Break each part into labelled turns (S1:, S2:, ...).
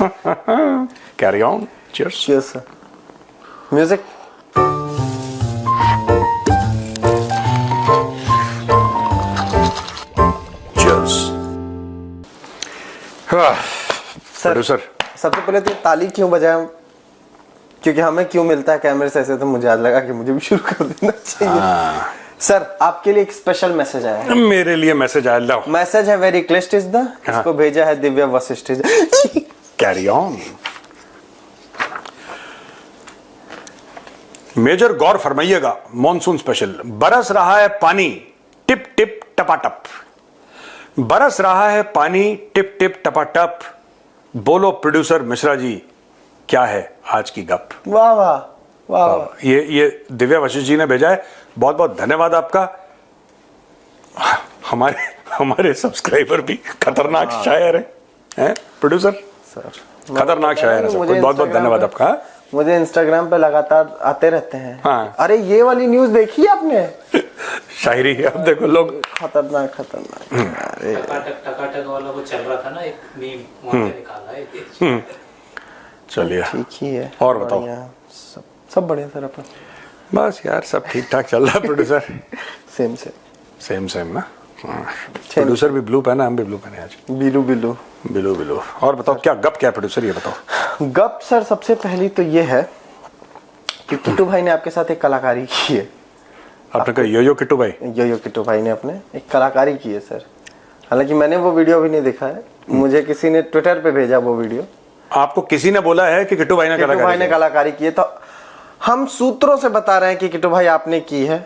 S1: Carry on. Cheers.
S2: Cheers, sir. Music.
S1: Cheers.
S2: Sir
S1: producer,
S2: सबसे पहले तो ताली क्यों बजाएं? क्योंकि हमें क्यों मिलता है कैमरे से, ऐसे तो मुझे आज लगा कि मुझे भी शुरू कर देना चाहिए। सर आपके लिए एक स्पेशल मैसेज आया है।
S1: मेरे लिए मैसेज आया। लो
S2: मैसेज है वेरी क्लिष्ट इज द, इसको भेजा है दिव्या वशिष्ठ।
S1: Carry on. मेजर गौर फरमाइएगा, मॉनसून स्पेशल। बरस रहा है पानी टिप टिप टपाटप, बरस रहा है पानी टिप टिप टपाटप। बोलो प्रोड्यूसर मिश्रा जी, क्या है आज की गप?
S2: वाह वाह वाह वाह।
S1: ये दिव्या वशिष्ठ जी ने भेजा है, बहुत बहुत धन्यवाद आपका। हमारे सब्सक्राइबर भी खतरनाक शायर हैं प्रोड्यूसर,
S2: सर
S1: खतरनाक शायर है। बहुत बहुत धन्यवाद आपका।
S2: मुझे इंस्टाग्राम पे लगातार आते रहते हैं।
S1: हाँ।
S2: अरे ये वाली न्यूज देखी आपने?
S1: शायरी है, अब देखो लोग
S2: खतरनाक खतरनाक। अरे
S3: टकाटक वाला वो चल रहा था ना, एक मीम वहां से निकाला है।
S1: चलिए
S2: ठीक ही है।
S1: और बताओ।
S2: बढ़िया, सब बढ़िया सर। अपन
S1: बस यार सब ठीक ठाक चल रहा है प्रोड्यूसर।
S2: सेम
S1: सेम ना। प्रोड्यूसर भी ब्लू पहना, हम भी ब्लू पहने आज।
S2: बिलू बिलू
S1: बिलू बिलू। और बताओ क्या गप क्या प्रोड्यूसर, ये बताओ।
S2: गप सर सबसे पहली तो ये है कि किट्टू भाई ने आपके साथ एक कलाकारी की है।
S1: आपने कहा यो किट्टू भाई?
S2: यो किट्टू भाई ने अपने एक कलाकारी की है सर। हालांकि मैंने वो वीडियो भी नहीं देखा है, मुझे किसी ने ट्विटर पे भेजा वो वीडियो।
S1: आपको किसी ने बोला है कि किट्टू भाई ने
S2: कलाकारी की है, तो हम सूत्रों से बता रहे हैं कि किट्टू भाई आपने की है।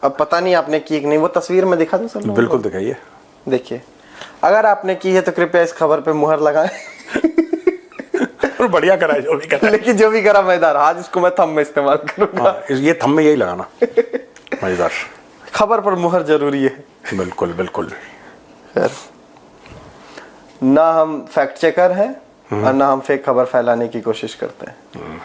S2: अब पता नहीं आपने की कि नहीं, वो तस्वीर में दिखा दूं सर?
S1: बिल्कुल दिखाइए।
S2: देखिए, अगर आपने की है तो कृपया इस खबर पे मुहर लगाएं।
S1: और बढ़िया करा है जो भी करा।
S2: लेकिन जो भी करा मजेदार, आज इसको मैं थंब में इस्तेमाल करूंगा।
S1: ये थंब में यही लगाना, मजेदार।
S2: खबर पर मुहर जरूरी है।
S1: बिल्कुल बिल्कुल।
S2: ना हम फैक्ट चेकर हैं और ना हम फेक खबर फैलाने की कोशिश करते हैं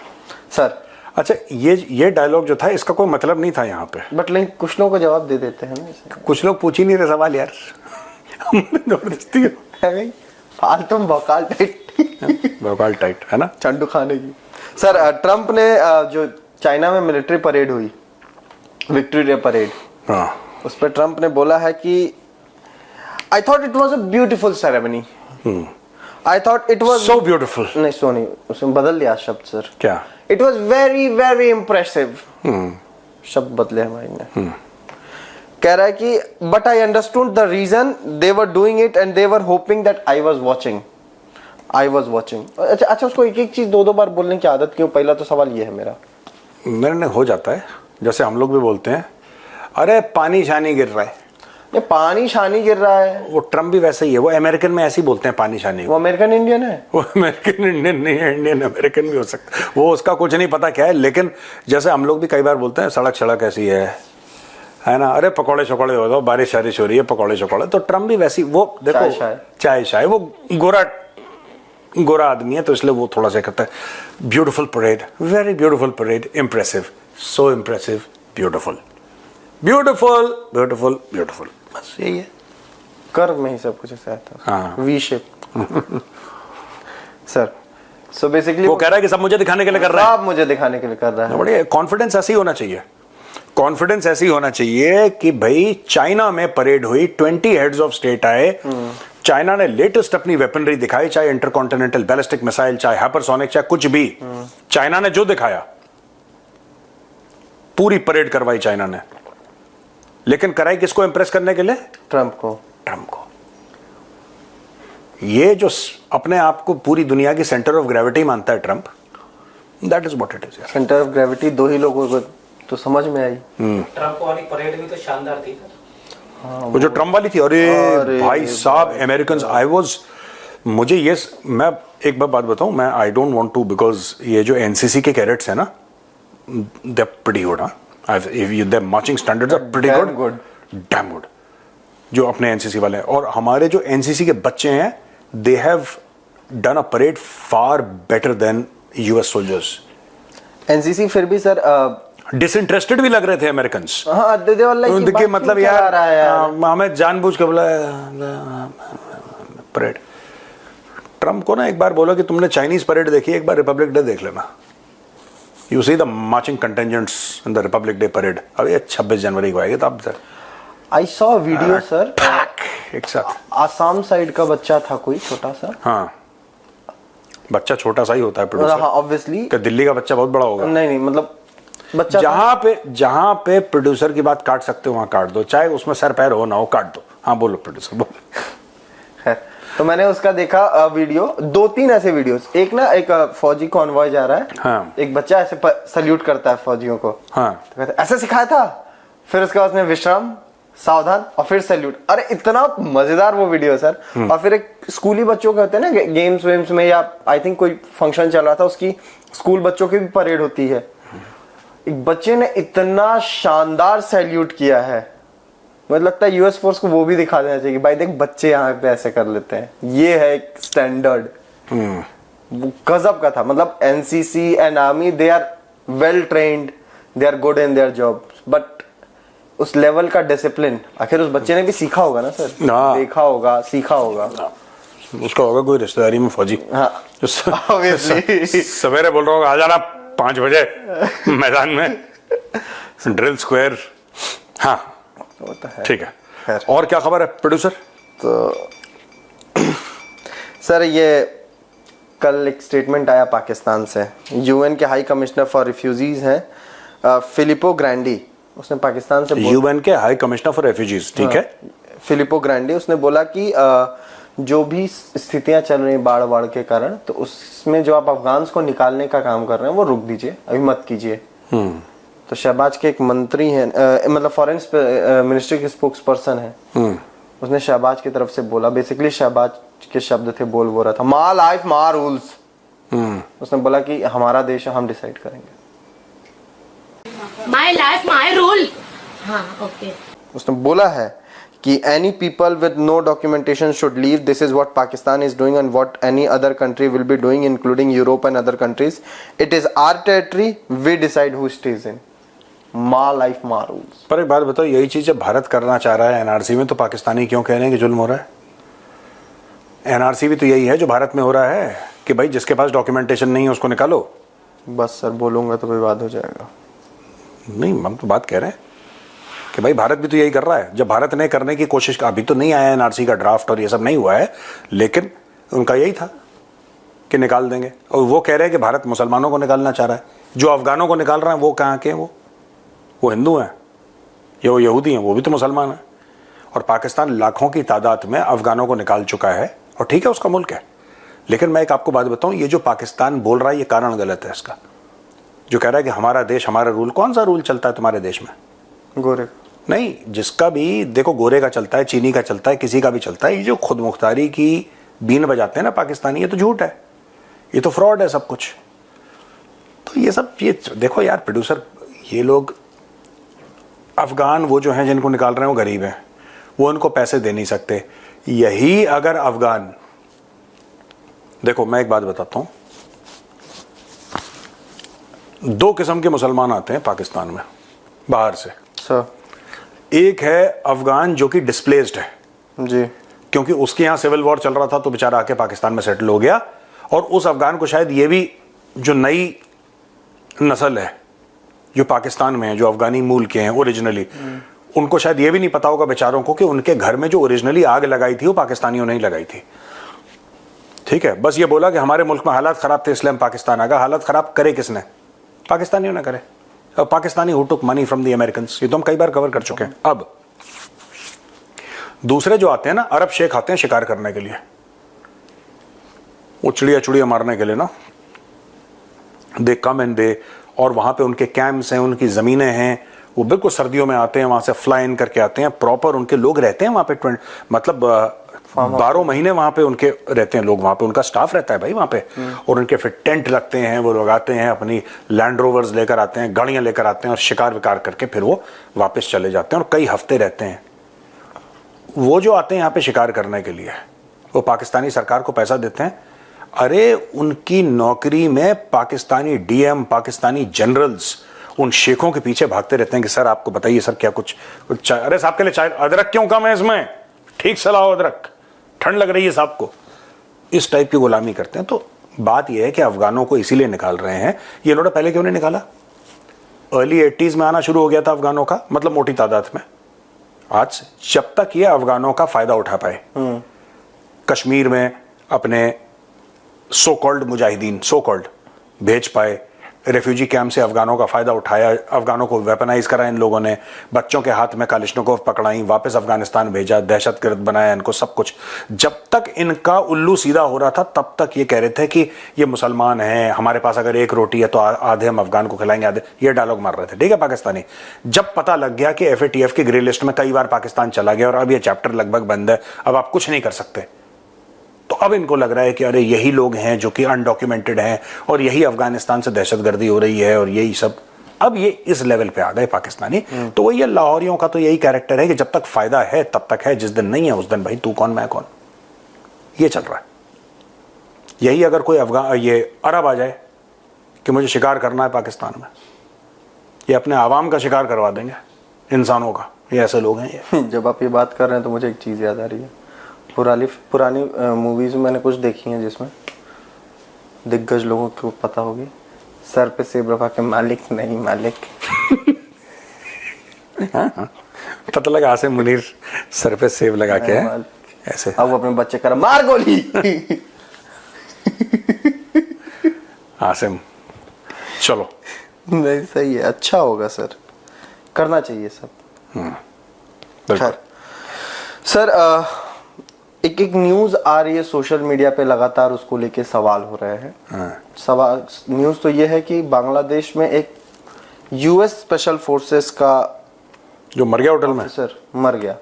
S2: सर।
S1: अच्छा, ये डायलॉग जो था इसका कोई मतलब नहीं था यहाँ पे,
S2: बट लेकिन कुछ लोग को जवाब दे देते हैं ना इसे।
S1: कुछ लोग पूछ ही नहीं रहे सवाल यार। जबरदस्ती
S2: फालतू भौकाल टाइट,
S1: भौकाल टाइट है ना,
S2: चंडू खाने की। सर ट्रम्प ने जो चाइना में मिलिट्री परेड हुई, विक्ट्री डे परेड, उस पर ट्रम्प ने बोला है कि I thought it was a beautiful ceremony. I thought it was
S1: so beautiful.
S2: नहीं सो नहीं, उसने बदल लिया शब्द सर।
S1: क्या?
S2: It was very very impressive. शब्द बदले हमारे ने। कह रहा है कि but I understood the reason they were doing it and they were hoping that I was watching. अच्छा, उसको एक एक चीज दो बार बोलने की आदत क्यों? पहला तो सवाल ये है मेरा।
S1: मेरे हो जाता है, जैसे हम लोग भी बोलते हैं, अरे पानी शानी गिर रहा है।
S2: ये पानी शानी गिर रहा है,
S1: वो ट्रम्प भी वैसे ही है, वो अमेरिकन में ऐसे ही बोलते हैं पानी शानी।
S2: वो अमेरिकन इंडियन है।
S1: वो अमेरिकन इंडियन नहीं है, इंडियन अमेरिकन भी हो सकता है, वो उसका कुछ नहीं पता क्या है। लेकिन जैसे हम लोग भी कई बार बोलते हैं सड़क ऐसी है ना, अरे पकौड़े शकौड़े हो जाओ, बारिश शारिश हो रही है, पकौड़े शकौड़े। तो ट्रम्प भी वैसी, वो देखो चाय शाय, वो गोरा आदमी है तो इसलिए वो थोड़ा सा करता है। Beautiful parade, very beautiful parade, impressive, सो impressive, beautiful beautiful beautiful beautiful, बस यही है।
S2: कर्व में ही सब कुछ ऐसा था।
S1: हाँ।
S2: V shape. Sir so basically
S1: वो कह रहा है कि सब मुझे दिखाने के लिए कर रहा है,
S2: आप मुझे दिखाने के लिए कर रहा है।
S1: बढ़िया। कॉन्फिडेंस ऐसी होना चाहिए, कॉन्फिडेंस ऐसी होना चाहिए कि भाई चाइना में परेड हुई, 20 हेड्स ऑफ स्टेट आए, चाइना ने लेटेस्ट अपनी वेपनरी दिखाई, चाहे इंटरकॉन्टिनेंटल बैलिस्टिक मिसाइल, चाहे हाइपरसोनिक, चाहे कुछ भी। चाइना ने जो दिखाया, पूरी परेड करवाई चाइना ने। लेकिन कराई किसको इंप्रेस करने के लिए?
S2: ट्रम्प को।
S1: ये जो अपने आप को पूरी दुनिया की सेंटर ऑफ ग्रेविटी मानता है Trump, that is what it is.
S2: Centre of gravity दो ही लोगों को तो समझ में आई।
S3: ट्रम्प वाली परेड भी तो शानदार थी।
S1: वो जो ट्रम्प वाली थी, अरे भाई साहब, अमेरिकन, मुझे ये, मैं एक बात बताऊं, मैं I don't want to, because ये जो एनसीसी के कैडेट्स है ना, they are pretty good. Their marching standards are pretty good, damn good, जो अपने एनसीसी वाले हैं। और हमारे जो एनसीसी के बच्चे हैं, they have done a parade far better than US soldiers.
S2: NCC फिर भी सर
S1: डिसइंटरेस्टेड भी लग रहे थे अमेरिकन।
S2: उनके
S1: मतलब यार हमें जानबूझ के बोला परेड, ट्रम्प को ना एक बार बोला कि तुमने चाइनीज परेड देखी, एक बार रिपब्लिक डे देख लेना। You see the marching contingents in the republic day parade. अब ये 26 जनवरी को आएगी, तो अब
S2: आई सॉ वीडियो सर,
S1: एक साथ
S2: आसाम साइड का बच्चा था कोई छोटा सा।
S1: हाँ, बच्चा छोटा सा ही होता है प्रोड्यूसर।
S2: हाँ ऑब्वियसली।
S1: कि दिल्ली का बच्चा बहुत बड़ा होगा?
S2: नहीं मतलब बच्चा
S1: जहां पे प्रोड्यूसर की बात काट सकते हो वहां काट दो, चाहे उसमें सर पैर हो ना हो, काट दो। हाँ बोलो प्रोड्यूसर, बोलो।
S2: है तो मैंने उसका देखा वीडियो, 2-3 ऐसे वीडियोस। एक ना एक फौजी कॉन्वॉय जा रहा है,
S1: हाँ।
S2: एक बच्चा ऐसे सल्यूट करता है फौजियों को,
S1: हाँ।
S2: तो कहता है ऐसे सिखाया था, फिर उसके बाद उसने विश्राम, सावधान और फिर सैल्यूट। अरे इतना मजेदार वो वीडियो सर। और फिर एक स्कूली बच्चों के होते हैं ना गेम्स वेम्स में, या आई थिंक कोई फंक्शन चल रहा था, उसकी स्कूल बच्चों की भी परेड होती है। एक बच्चे ने इतना शानदार सैल्यूट किया है, मुझे लगता है यूएस फोर्स को वो भी दिखा देना चाहिए कि भाई देख बच्चे यहाँ पे ऐसे कर लेते हैं, ये है एक स्टैंडर्ड। वो गजब का था। मतलब NCC and army, they are well trained, they are good in their job, but उस लेवल का डिसिप्लिन आखिर उस बच्चे ने भी सीखा होगा ना सर, देखा होगा, सीखा होगा।
S1: उसका होगा कोई रिश्तेदारी में फौजी।
S2: हाँ
S1: सवेरे बोल रहा होगा आ जाना 5 बजे मैदान में, ड्रिल स्क्वायर। हाँ ठीक है। और क्या खबर है प्रोड्यूसर?
S2: तो सर ये कल एक स्टेटमेंट आया पाकिस्तान से, यूएन के हाई कमिश्नर फॉर रिफ्यूजीज हैं फिलिपो ग्रैंडी, उसने पाकिस्तान से
S1: यूएन के हाई कमिश्नर फॉर रेफ्यूजीज, ठीक है,
S2: फिलिपो ग्रैंडी, उसने बोला कि जो भी स्थितियां चल रही बाढ़ के कारण, तो उसमें जो आप अफगान को निकालने का काम कर रहे हैं वो रुक दीजिए, अभी मत कीजिए। तो शहबाज के एक मंत्री हैं, मतलब फॉरेन मिनिस्ट्री के स्पोक्स पर्सन है, उसने शहबाज की तरफ से बोला, बेसिकली शहबाज के शब्द थे, बोल रहा था माय लाइफ माय रूल्स। उसने बोला कि हमारा देश हम डिसाइड करेंगे,
S4: माय लाइफ माय रूल। हाँ ओके।
S2: उसने बोला है कि any people with no documentation should leave, this is what Pakistan is doing and what any other country will be doing including Europe and other countries, it is our territory, we decide who stays in, my life my rules.
S1: पर एक बात बताओ, यही चीज जब भारत करना चाह रहा है एनआरसी में, तो पाकिस्तानी क्यों कह रहे हैं कि जुल्म हो रहा है? एनआरसी भी तो यही है जो भारत में हो रहा है कि भाई जिसके पास डॉक्यूमेंटेशन नहीं है उसको निकालो।
S2: बस सर बोलूंगा तो विवाद हो जाएगा।
S1: नहीं, हम तो बात कह रहे हैं कि भाई भारत भी तो यही कर रहा है। जब भारत ने करने की कोशिश, अभी तो नहीं आया एनआरसी का ड्राफ्ट और ये सब नहीं हुआ है, लेकिन उनका यही था कि निकाल देंगे। और वो कह रहे हैं कि भारत मुसलमानों को निकालना चाह रहा है। जो अफगानों को निकाल रहे हैं वो कहाँ के हैं? वो हिंदू हैं या वो यहूदी हैं? वो भी तो मुसलमान हैं। और पाकिस्तान लाखों की तादाद में अफगानों को निकाल चुका है, और ठीक है उसका मुल्क है। लेकिन मैं एक आपको बात बताऊं, ये जो पाकिस्तान बोल रहा है ये कारण गलत है इसका, जो कह रहा है कि हमारा देश हमारा रूल। कौन सा रूल चलता है तुम्हारे देश में?
S2: गोरे
S1: नहीं, जिसका भी देखो, गोरे का चलता है, चीनी का चलता है, किसी का भी चलता है। ये जो खुद मुख्तारी की बीन बजाते हैं ना पाकिस्तानी, ये तो झूठ है, ये तो फ्रॉड है सब कुछ। तो ये सब, ये देखो यार प्रोड्यूसर, ये लोग अफगान वो जो हैं जिनको निकाल रहे हैं वो गरीब हैं, वो उनको पैसे दे नहीं सकते। यही अगर अफगान, देखो मैं एक बात बताता हूं, 2 किस्म के मुसलमान आते हैं पाकिस्तान में बाहर से।
S2: सर
S1: एक है अफगान जो कि डिस्प्लेस्ड है
S2: जी,
S1: क्योंकि उसके यहां सिविल वॉर चल रहा था तो बेचारा आके पाकिस्तान में सेटल हो गया। और उस अफगान को शायद ये भी, जो नई नस्ल है जो पाकिस्तान में है, जो अफगानी मूल के हैं ओरिजिनली, उनको शायद ये भी नहीं पता होगा बेचारों को कि उनके घर में जो ओरिजिनली आग लगाई थी वो पाकिस्तानियों ने ही लगाई थी। ठीक है, बस ये बोला कि हमारे मुल्क में हालात खराब थे इसलिए हम पाकिस्तान आ गए। हालात खराब करे किसने? पाकिस्तानियों ने करे। अब Pakistani who took money from the Americans, ये तो हम कई बार कवर कर चुके हैं। अब दूसरे जो आते हैं ना, अरब शेख आते हैं शिकार करने के लिए, वो चिड़िया चुड़िया मारने के लिए ना, दे कम एंड दे, और वहां पे उनके कैंप्स हैं, उनकी जमीनें हैं, वो बिल्कुल सर्दियों में आते हैं, वहां से फ्लाई इन करके आते हैं, प्रॉपर उनके लोग रहते हैं वहां पे, मतलब 12 महीने वहां पे उनके रहते हैं लोग, वहां पे उनका स्टाफ रहता है भाई वहां पे। और उनके फिर टेंट लगते हैं, वो लोग आते हैं, अपनी लैंड रोवर्स लेकर आते हैं, गाड़ियां लेकर आते हैं, और शिकार विकार करके फिर वो वापस चले जाते हैं और कई हफ्ते रहते हैं। वो जो आते हैं यहाँ पे शिकार करने के लिए, वो पाकिस्तानी सरकार को पैसा देते हैं। अरे उनकी नौकरी में पाकिस्तानी डीएम, पाकिस्तानी जनरल्स उन शेखों के पीछे भागते रहते हैं कि सर आपको बताइए सर क्या कुछ चाय, अरे साहब के लिए चाय, अदरक क्यों कम है इसमें, ठीक से लाओ अदरक, ठंड लग रही है साहब को। इस टाइप की गुलामी करते हैं। तो बात यह है कि अफगानों को इसीलिए निकाल रहे हैं। ये इन्होंने पहले क्यों नहीं निकाला? अर्ली 80s में आना शुरू हो गया था अफगानों का, मतलब मोटी तादाद में। आज जब तक ये अफगानों का फायदा उठा पाए, कश्मीर में अपने so called Mujahideen, so called भेज पाए, रेफ्यूजी कैंप से अफगानों का फायदा उठाया, अफगानों को वेपनाइज करा इन लोगों ने, बच्चों के हाथ में कालिशनिकोव पकड़ाई, वापस अफगानिस्तान भेजा, दहशतगर्द बनाया इनको, सब कुछ। जब तक इनका उल्लू सीधा हो रहा था तब तक ये कह रहे थे कि ये मुसलमान हैं, हमारे पास अगर एक रोटी है तो आधे हम अफगान को खिलाएंगे, आधे, ये डायलॉग मार रहे थे, ठीक है पाकिस्तानी। जब पता लग गया कि FATF की ग्रे लिस्ट में कई बार पाकिस्तान चला गया और अब ये चैप्टर लगभग बंद है, अब आप कुछ नहीं कर सकते, तो अब इनको लग रहा है कि अरे यही लोग हैं जो कि अनडॉक्यूमेंटेड हैं और यही अफगानिस्तान से दहशतगर्दी हो रही है और यही सब। अब ये इस लेवल पे आ गए पाकिस्तानी। तो वही लाहौरियों का तो यही कैरेक्टर है कि जब तक फायदा है तब तक है, जिस दिन नहीं है उस दिन भाई तू कौन मैं कौन, ये चल रहा है। यही अगर कोई ये अरब आ जाए कि मुझे शिकार करना है पाकिस्तान में, ये अपने आवाम का शिकार करवा देंगे, इंसानों का। ये ऐसे लोग हैं ये।
S2: जब आप ये बात कर रहे हैं तो मुझे एक चीज़ याद आ रही है। पुरानी मूवीज में मैंने कुछ देखी हैं जिसमें दिग्गज लोगों को पता होगी, सर पे सेब रखा के मालिक नहीं मालिक।
S1: हाँ। पता लगा आसिम मुनीर सर पे सेब लगा के है ऐसे।
S2: अब अपने बच्चे कर मार गोली।
S1: आसिम चलो
S2: नहीं सही है, अच्छा होगा सर, करना चाहिए सब।
S1: बिल्कुल।
S2: सर एक न्यूज आ रही है सोशल मीडिया पे लगातार, उसको लेके सवाल हो रहे हैं। सवाल न्यूज तो ये है कि बांग्लादेश में एक US स्पेशल फोर्सेस का
S1: जो मर गया होटल में,
S2: सर मर गया।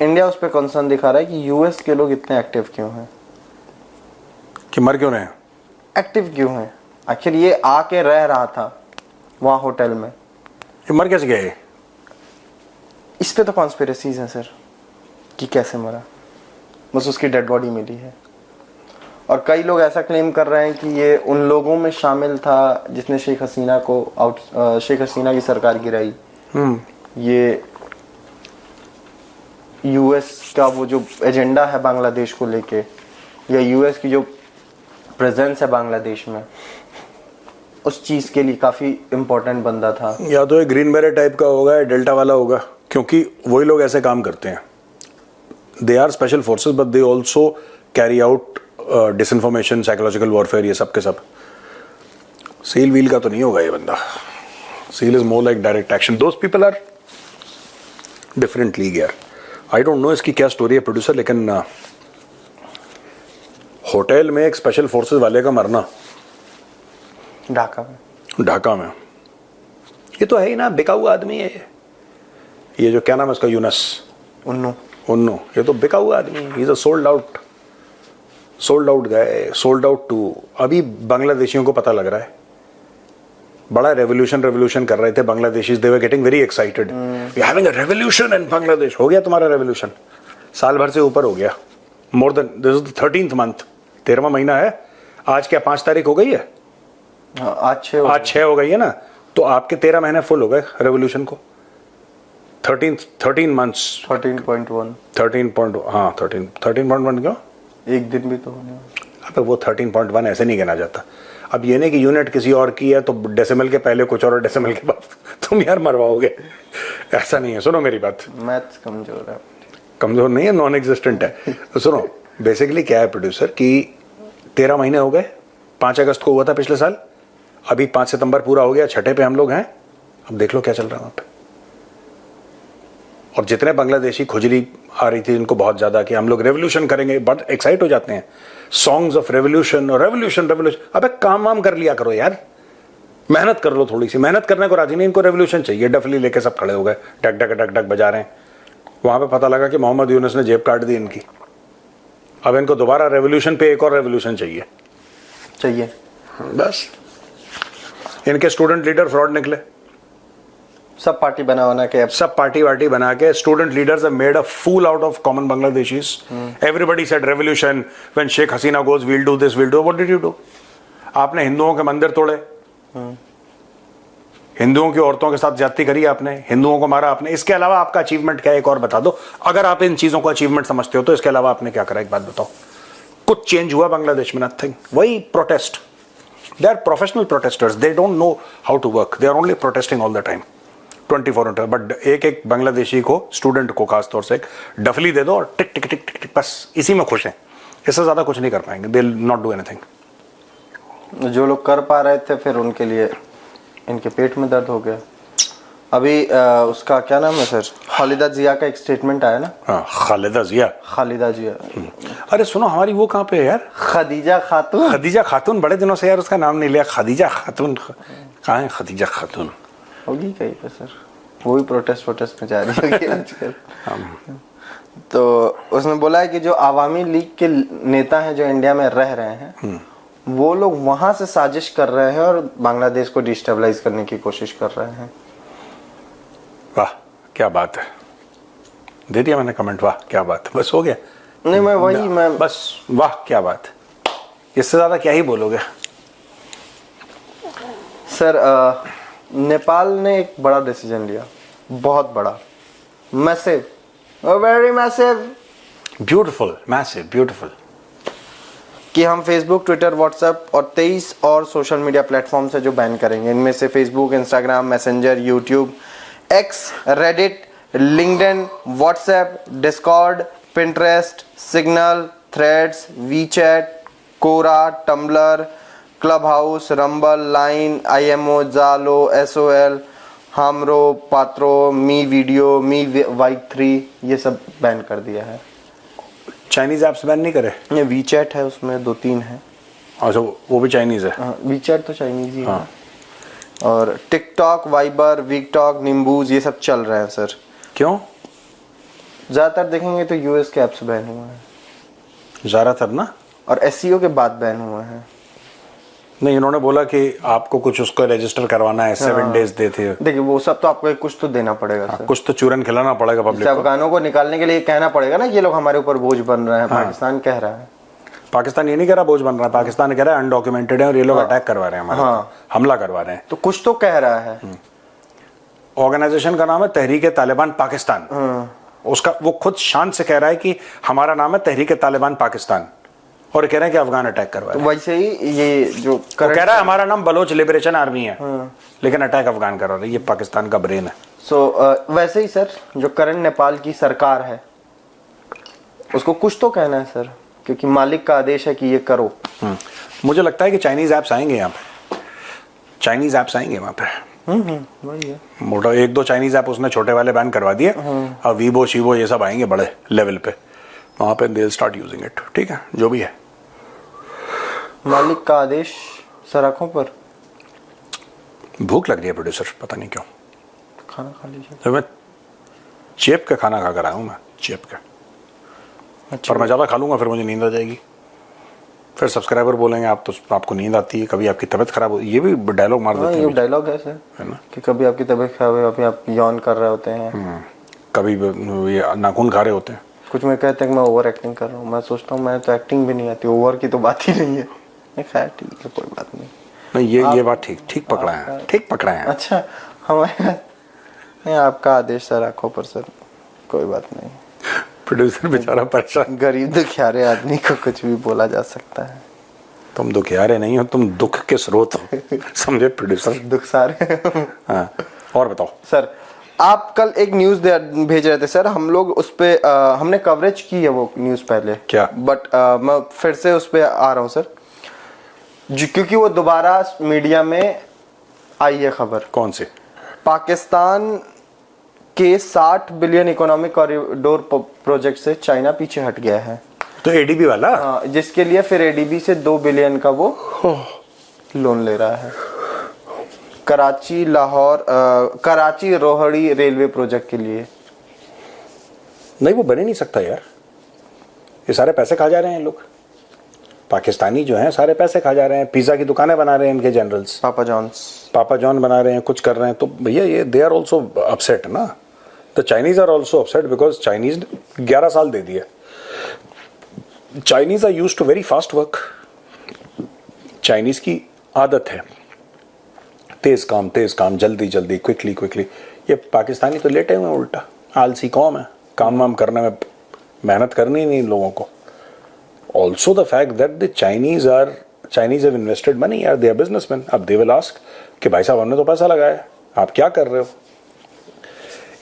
S2: इंडिया उस पर कंसर्न दिखा रहा है कि US के लोग इतने एक्टिव क्यों हैं,
S1: कि मर क्यों रहे,
S2: एक्टिव क्यों हैं? आखिर ये आके रह रहा था वहां होटल में,
S1: ये मर कैसे गया ये?
S2: इस पे तो कॉन्स्पिरेसीज हैं सर कि कैसे मरा, बस उसकी डेड बॉडी मिली है। और कई लोग ऐसा क्लेम कर रहे हैं कि ये उन लोगों में शामिल था जिसने शेख हसीना की सरकार गिराई। ये US का वो जो एजेंडा है बांग्लादेश को लेके, या US की जो प्रेजेंस है बांग्लादेश में, उस चीज के लिए काफी इम्पोर्टेंट बंदा था।
S1: या तो ये ग्रीन बेरेट टाइप का होगा या डेल्टा वाला होगा, क्योंकि वही लोग ऐसे काम करते हैं। They are special forces but they also carry out disinformation, psychological warfare, ये सब के सब। सील व्हील का तो नहीं होगा ये बंदा। Seal is more like direct action. Those people are different league यार। आई डोंट नो इसकी क्या स्टोरी है प्रोड्यूसर, लेकिन होटल में एक स्पेशल फोर्सेस वाले का मरना ढाका में, ये तो है ही ना, बिका हुआ आदमी है ये जो क्या नाम है उसका, यूनस उन्नू, ये तो बिका हुआ आदमी है। Is a sold out guy, sold out too. अभी बांग्लादेशियों को पता लग रहा है, बड़ा रेवोल्यूशन कर रहे थे Bangladeshis, they were getting very excited, we are having a revolution in Bangladesh. हो गया तुम्हारा रेवोल्यूशन, साल भर से ऊपर हो गया, more than, this is the 13th month, 13वां महीना है। आज क्या 5 तारीख हो गई है?
S2: आज 6
S1: हो गई है ना, तो आपके 13 महीने फुल हो गए रेवोल्यूशन को। 13 मंथ्स
S2: 13.1
S1: 13.1 क्यों? एक
S2: दिन भी तो होने वाला।
S1: अबे वो 13.1 ऐसे नहीं गिना जाता। अब ये नहीं कि यूनिट किसी और की है तो डेसिमल के पहले कुछ और डेसिमल के बाद तुम यार मरवाओगे, ऐसा नहीं है। सुनो मेरी बात,
S2: मैथ्स कमजोर है।
S1: कमजोर नहीं है, नॉन एग्जिस्टेंट है। तो सुनो, बेसिकली क्या है प्रोड्यूसर कि 13 महीने हो गए, 5 अगस्त को हुआ था पिछले साल, अभी 5 सितंबर पूरा हो गया, 6ठे पे हम लोग हैं। अब देख लो क्या चल रहा है वहां पे। और जितने बांग्लादेशी खुजली आ रही थी इनको बहुत ज्यादा कि हम लोग रेवोल्यूशन करेंगे, बहुत एक्साइट हो जाते हैं, सॉन्ग्स ऑफ रेवोल्यूशन और रेवोल्यूशन। अबे काम वाम कर लिया करो यार, मेहनत कर लो थोड़ी सी। मेहनत करने को राजी नहीं, इनको रेवोल्यूशन चाहिए। डफली लेके सब खड़े हो गए, डक डक डक डक बजा रहे हैं। वहां पे पता लगा कि मोहम्मद यूनुस ने जेब काट दी इनकी। अब इनको दोबारा रेवोल्यूशन पे एक और रेवोल्यूशन चाहिए। बस इनके स्टूडेंट लीडर फ्रॉड निकले,
S2: सब पार्टी बना के,
S1: सब पार्टी वार्टी बना के student leaders have made a fool out of common Bangladeshis. Everybody said revolution, when Sheikh Hasina goes we'll do this, we'll do. What did you do? आपने हिंदुओं के मंदिर तोड़े, हिंदुओं की औरतों के साथ ज्यादती करी आपने, हिंदुओं को मारा आपने, इसके अलावा आपका अचीवमेंट क्या है एक और बता दो। अगर आप इन चीजों को अचीवमेंट समझते हो तो इसके अलावा आपने क्या करा एक बात बताओ। कुछ चेंज हुआ बांग्लादेश में? नथिंग। वही protest. They are professional protesters, they don't know how to work, they are only protesting all the time 24 but एक एक बांग्लादेशी को, स्टूडेंट को खासतौर से एक डफली दे दो और टिक टिक टिक टिक टिक, बस इसी में खुश हैं, इससे ज्यादा कुछ नहीं कर पाएंगे। They will not do anything.
S2: जो लोग कर पा रहे थे फिर उनके लिए इनके पेट में दर्द हो गया। अभी उसका क्या नाम है सर, खालिदा जिया का एक स्टेटमेंट आया ना।
S1: हाँ, खालिदा जिया।
S2: खालिदा जिया,
S1: अरे सुनो, हमारी वो कहाँ पे है यार,
S2: खदीजा खातून।
S1: खदीजा खातून, बड़े दिनों से यार उसका नाम नहीं लिया। खदीजा खातून कहाँ है? खदीजा खातून
S2: होगी कहीं पे सर, वो भी प्रोटेस्ट में जा रही होगी आजकल। तो उसने बोला है कि जो आवामी लीग के नेता हैं जो इंडिया में रह रहे हैं, वो लोग वहां से साजिश कर रहे हैं और बांग्लादेश को डिस्टेबलाइज करने की कोशिश कर रहे हैं।
S1: वाह क्या बात है, दे दिया मैंने कमेंट, वाह क्या बात, बस हो गया।
S2: नहीं मैं
S1: बस वाह क्या बात, इससे ज्यादा क्या ही बोलोगे।
S2: सर नेपाल ने एक बड़ा डिसीजन लिया, बहुत बड़ा, massive, very massive,
S1: beautiful, massive, beautiful,
S2: कि हम फेसबुक, ट्विटर, व्हाट्सएप और 23 और सोशल मीडिया प्लेटफॉर्म से जो बैन करेंगे। इनमें से Facebook, Instagram, Messenger, YouTube, X, Reddit, LinkedIn, WhatsApp, Discord, Pinterest, Signal, Threads, WeChat, Quora, Tumblr, Clubhouse, Rumble, Line, IMO, Zalo, SOL, Hamro, Patro, Mi Video, Mi Vike 3, ये सब ban कर दिया है।
S1: चाइनीज ऐप्स बैन नहीं करे?
S2: ये वीचैट है, उसमें 2-3 है।
S1: अच्छा, वो भी चाइनीज है?
S2: हाँ, वीचैट तो चाइनीज ही है। और टिकटॉक, वाइबर, वीकटॉक, निम्बूज, ये सब चल रहे हैं सर।
S1: क्यों?
S2: ज्यादातर देखेंगे तो US के ऐप्स बैन हुए हैं,
S1: ज्यादातर ना,
S2: और SEO के बाद बैन हुए हैं।
S1: नहीं, इन्होंने बोला कि आपको कुछ उसको रजिस्टर करवाना है, 7 डेज देते हैं।
S2: देखिए वो सब तो आपको कुछ तो देना पड़ेगा सर।
S1: कुछ तो चूरन खिलाना पड़ेगा पब्लिक को।
S2: अफगानों को निकालने के लिए कहना पड़ेगा ना कि ये लोग हमारे ऊपर बोझ बन रहे हैं। पाकिस्तान कह रहा है,
S1: पाकिस्तान ये नहीं कह रहा बोझ बन रहा है, पाकिस्तान कह रहा है अनडॉक्यूमेंटेड है और ये लोग अटैक करवा रहे हैं हमारे, हमला करवा रहे हैं।
S2: तो कुछ तो कह रहा है।
S1: ऑर्गेनाइजेशन का नाम है तहरीक तालिबान पाकिस्तान। उसका वो खुद शान से कह रहा है कि हमारा नाम है तहरीक तालिबान पाकिस्तान, और कह रहे हैं कि अफगान अटैक करवा रहे हैं।
S2: वैसे ही ये जो
S1: कह रहा है हमारा नाम बलोच लिबरेशन आर्मी है, लेकिन अटैक अफगान करवा रही है। ये पाकिस्तान का ब्रेन है।
S2: वैसे ही सर जो करंट नेपाल की सरकार है उसको कुछ तो कहना है सर, क्योंकि मालिक का आदेश है कि ये करो।
S1: मुझे लगता है कि चाइनीज ऐप्स आएंगे यहाँ पे, चाइनीज ऐप्स आएंगे वहाँ पे।
S2: वही है।
S1: मोटा 1-2 चाइनीज ऐप उसने छोटे वाले बैन करवा दिए, और वीवो शीवो ये सब आएंगे बड़े लेवल पे, वहाँ पे दे स्टार्ट यूजिंग इट। ठीक है, जो भी है।
S2: मालिक का आदेश सर आंखों पर।
S1: भूख लग रही है प्रोड्यूसर, पता नहीं क्यों।
S2: खाना खा लीजिए।
S1: तो मैं चेप का खाना खा कर आया हूँ, मैं चेप का।
S2: अच्छा,
S1: और मैं ज़्यादा खा लूँगा फिर मुझे नींद आ जाएगी, फिर सब्सक्राइबर बोलेंगे आप तो आपको नींद आती है, कभी आपकी तबीयत खराब होती है। ये भी डायलॉग मार देते
S2: ये
S1: हैं,
S2: डायलॉग है सर,
S1: है ना।
S2: कि कभी आपकी तबीयत खराब है, अभी आप यौन कर रहे होते हैं,
S1: कभी ये नाखून खा रहे होते हैं।
S2: कुछ में कहते हैं कि मैं ओवर एक्टिंग कर रहा हूँ। मैं सोचता हूँ मैं तो एक्टिंग भी नहीं आती, ओवर की तो बात ही नहीं है। नहीं खैर ठीक है, कोई बात नहीं।
S1: नहीं, ये बात ठीक पकड़ा है, ठीक पकड़ा है।
S2: अच्छा, हमारे नहीं, आपका आदेश सर आंखों पर सर, कोई बात नहीं।
S1: प्रोड्यूसर बेचारा परेशान।
S2: गरीब दुखियारे आदमी को कुछ भी बोला जा सकता है।
S1: तुम दुखियारे नहीं हो, तुम दुख के स्रोत हो, समझे प्रोड्यूसर।
S2: दुख सारे।
S1: हाँ, और बताओ
S2: सर, आप कल एक न्यूज भेज रहे थे सर, हम लोग उस पे हमने कवरेज की है वो न्यूज पहले,
S1: क्या?
S2: बट मैं फिर से उस पे आ रहा हूँ सर, क्योंकि वो दोबारा मीडिया में आई है खबर।
S1: कौन सी?
S2: पाकिस्तान के 60 बिलियन इकोनॉमिक कॉरिडोर प्रोजेक्ट से चाइना पीछे हट गया है।
S1: तो ADB वाला?
S2: जिसके लिए फिर ADB से 2 बिलियन का वो लोन ले रहा है। कराची रोहड़ी रेलवे प्रोजेक्ट के लिए।
S1: नहीं, वो बने नहीं सकता यार, ये सारे पैसे खा जा रहे हैं लोग, पाकिस्तानी जो हैं सारे पैसे खा जा रहे हैं। पिज्जा की दुकानें बना रहे हैं इनके जनरल्स, पापा जॉन बना रहे हैं, कुछ कर रहे हैं। तो भैया ये दे आर ऑल्सो अपसेट ना, तो Chinese are also upset because Chinese 11 साल दे दिए। Chinese are used to very fast work, Chinese की आदत है तेज काम, जल्दी जल्दी, क्विकली। ये पाकिस्तानी तो लेटे हुए हैं उल्टा, आलसी कौम है, काम वाम करने में मेहनत करनी नहीं इन लोगों को। Also the fact that the Chinese have invested money, यार दे आर बिजनेसमैन। अब दे विल आस्क कि भाई साहब हमने तो पैसा लगाया, आप क्या कर रहे हो।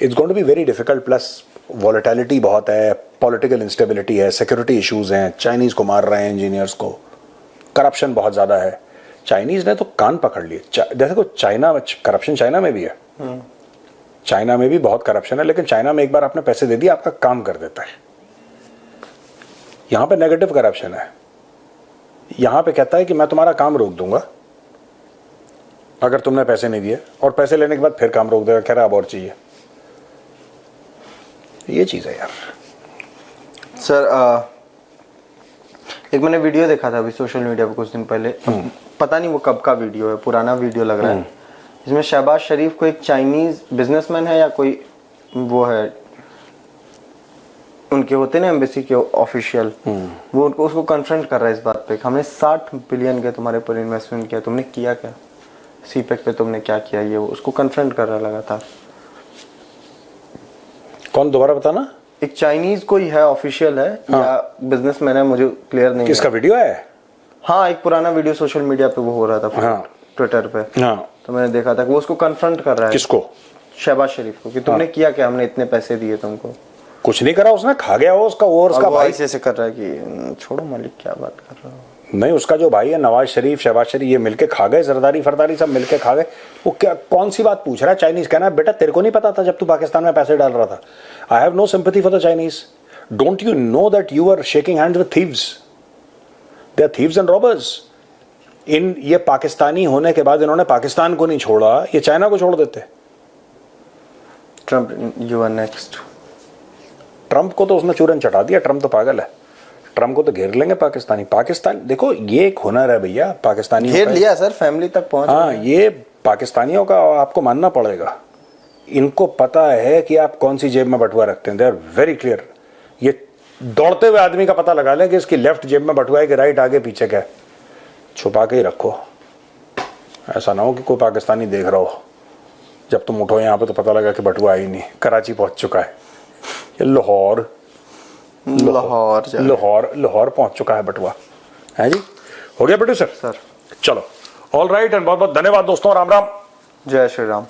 S1: It's going to be very difficult, plus volatility बहुत है, पॉलिटिकल इंस्टेबिलिटी है, सिक्योरिटी इश्यूज हैं, चाइनीज को मार रहे हैं इंजीनियर्स को, करप्शन बहुत ज़्यादा है। चाइनीज ने तो कान पकड़ लिए। जैसे को चाइना, करप्शन चाइना में भी है, चाइना में भी बहुत करप्शन है, लेकिन चाइना में एक बार आपने पैसे दे दिए आपका काम कर देता है। यहां पे नेगेटिव करप्शन है, यहां पे कहता है कि मैं तुम्हारा काम रोक दूंगा अगर तुमने पैसे नहीं दिए, और पैसे लेने के बाद फिर काम रोक देगा, कह रहा अब और चाहिए। ये चीज है यार।
S2: सर एक मैंने वीडियो देखा था अभी सोशल मीडिया पे कुछ दिन पहले, पता नहीं वो कब का वीडियो है, पुराना वीडियो लग रहा है, इसमें शहबाज शरीफ को एक चाइनीज बिजनेसमैन है या कोई वो है, उनके होते ना एम्बेसी के ऑफिशियल, वो उनको उसको कन्फ्रंट कर रहा है इस बात पे, हमने 60 बिलियन के तुम्हारे पर इन्वेस्टमेंट किया, तुमने किया क्या, सीपेक पे तुमने क्या किया, ये वो उसको कन्फ्रंट कर रहा है लगातार।
S1: कौन, दोबारा बताना।
S2: एक चाइनीज कोई है, ऑफिशियल है या बिजनेसमैन है, मुझे क्लियर नहीं
S1: किसका
S2: है।
S1: वीडियो है?
S2: हाँ, एक पुराना वीडियो सोशल मीडिया पे वो हो रहा था,
S1: हाँ।
S2: ट्विटर पे,
S1: हाँ।
S2: तो मैंने देखा था कि वो उसको कन्फ्रंट कर रहा है,
S1: किसको?
S2: शहबाज शरीफ को, कि तुमने किया क्या, हमने इतने पैसे दिए तुमको।
S1: कुछ नहीं करा उसने, खा गया वो उसका, और उसका
S2: वो
S1: भाई
S2: ऐसे कर रहा है कि छोड़ो मालिक, क्या बात कर रहा हो।
S1: नहीं, उसका जो भाई है नवाज शरीफ, शहबाज शरीफ, ये मिलके खा गए, जरदारी फरदारी सब मिलके खा गए। वो क्या, कौन सी बात पूछ रहा है? चाइनीज कहना है बेटा तेरे को नहीं पता था जब तू पाकिस्तान में पैसे डाल रहा था। I have no sympathy for the Chinese. Don't you know that you are shaking hands with thieves? They are thieves and robbers. इन ये पाकिस्तानी होने के बाद इन्होंने पाकिस्तान को नहीं छोड़ा, ये चाइना को छोड़ देते।
S2: Trump, you are next.
S1: Trump को तो उसने चूरन चटा दिया, ट्रंप तो पागल है, ट्रंप को तो घेर लेंगे पाकिस्तानी। पाकिस्तान देखो, ये एक हुनर है भैया पाकिस्तानियों
S2: घेर
S1: का।
S2: लिया सर, फैमिली तक पहुंच।
S1: हाँ, ये पाकिस्तानियों का आपको मानना पड़ेगा। इनको पता है कि आप कौन सी जेब में बटुआ रखते हैं, दे आर वेरी क्लियर। ये दौड़ते हुए आदमी का पता लगा लें कि इसकी लेफ्ट जेब में बटुआ है कि राइट, आगे पीछे क्या है, छुपा के ही रखो। ऐसा ना हो कि कोई पाकिस्तानी देख रहा हो, जब तुम उठो यहाँ पे तो पता लगा कि बटुआ ही नहीं, कराची पहुंच चुका है, ये लाहौर पहुंच चुका है बटुआ, है जी। हो गया प्रोड्यूसर?
S2: सर
S1: चलो, ऑल राइट, एंड बहुत बहुत धन्यवाद दोस्तों, राम राम,
S2: जय श्री राम।